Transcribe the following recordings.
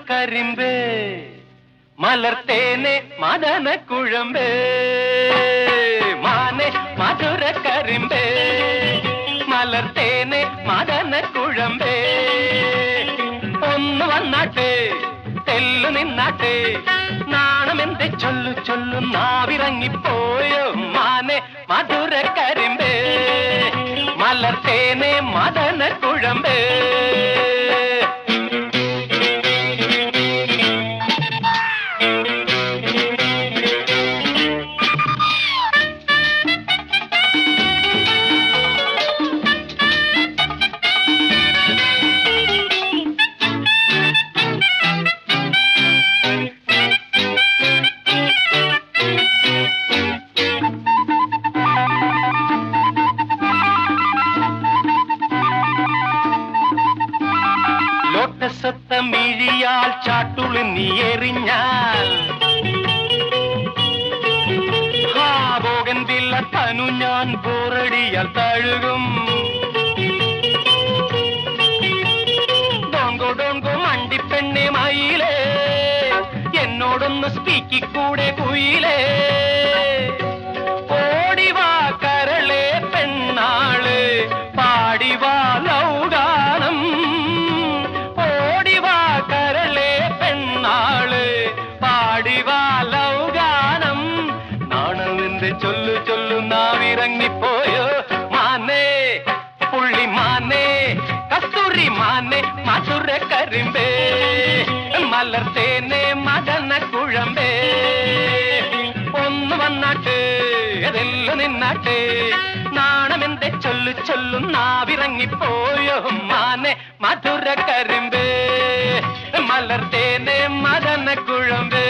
കരിമ്പേ മലർത്തേനെ മദന കുഴമ്പേ മാനെ മധുര കരിമ്പേ മലർത്തേനെ മദന കുഴമ്പേ ഒന്ന് വന്നാട്ടെ തെല്ലു നിന്നാട്ടെ നാണമെന്തെ ചൊല്ലു ചൊല്ലു നാവിറങ്ങിപ്പോയോ മാനെ മധുര കരിമ്പേ മലർത്തേനെ മദന കുഴമ്പേ മിഴിയാൽ ചാട്ടുളി നീ എറിഞ്ഞാൽ ബോഗൻ വില്ല തനു ഞാൻ ബോറടിയാൽ തഴുകും ഡോങ്കോ ഡോങ്കോ മണ്ടിപ്പെണ്ണെ മയിലേ എന്നോടൊന്ന് സ്പീക്കിക്കൂടെ കുയിലേ ഓടിവാ കരളെ പെണ്ണാള് പാടിവാ ലൗഗാനം ലൗഗാനം നാണമെന്ത് ചൊല്ലു ചൊല്ലു നാവിറങ്ങിപ്പോയോ മാനേ പുള്ളി മാനേ കസ്തൂരി മാനേ മധുര കരിമ്പേ മലർത്തേനെ മദന കുഴമ്പേ ഒന്ന് വന്നാട്ടെ അതെല്ലാം നിന്നാട്ടെ നാണമെന്തെ ചൊല്ലു ചൊല്ലു നാവിറങ്ങിപ്പോയോ മാനേ മധുര കരിമ്പേ മലർത്തേനെ മദന കുഴമ്പേ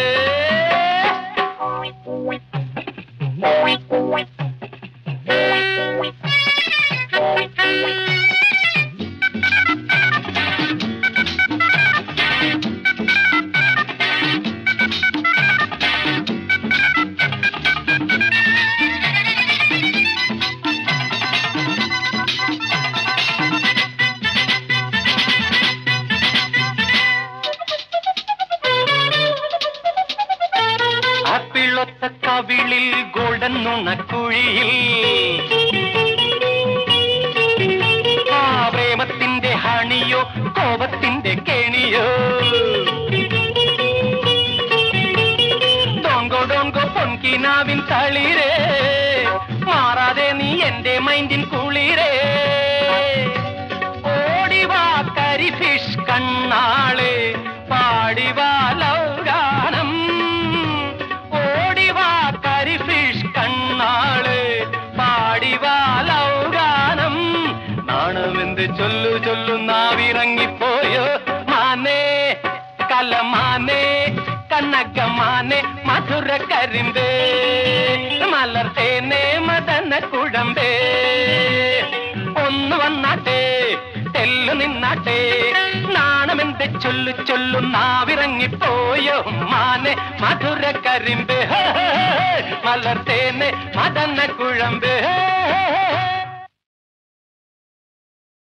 കവിളിൽ ഗോൾഡൻ നുണക്കുഴിയിൽ പ്രേമത്തിന്റെ ഹണിയോ കോപത്തിന്റെ കെണിയോ ഡോങ്കോ ഡോങ്കോ പൊൻകിനാവിൻ തളിരേ മാറാതെ നീ എന്റെ മൈൻഡിൻ കുളിരേ ഓടിവാ കരിഫിഷ് കണ്ണാളെ പാടിവാ ലൗഗാനം കരിഫിഷ് കണ്ണാള് പാടിവാ ലൗഗാനം നാണമെന്ത് ചൊല്ലു ചൊല്ലു നാവിറങ്ങിപ്പോയോ മാനേ കലമാനേ കനകമാനേ മധുര കരിമ്പേ മലർത്തേനെ മദന കുഴമ്പേ ഒന്ന് വന്നാട്ടെ തെല്ലു നിന്നാട്ടെ നാണമെന്ത് ചൊല്ലു ചൊല്ലു നാവിറങ്ങിപ്പോയോ മാനെ മധുര കരിമ്പേ മലർത്തേനെ മദന കുഴമ്പേ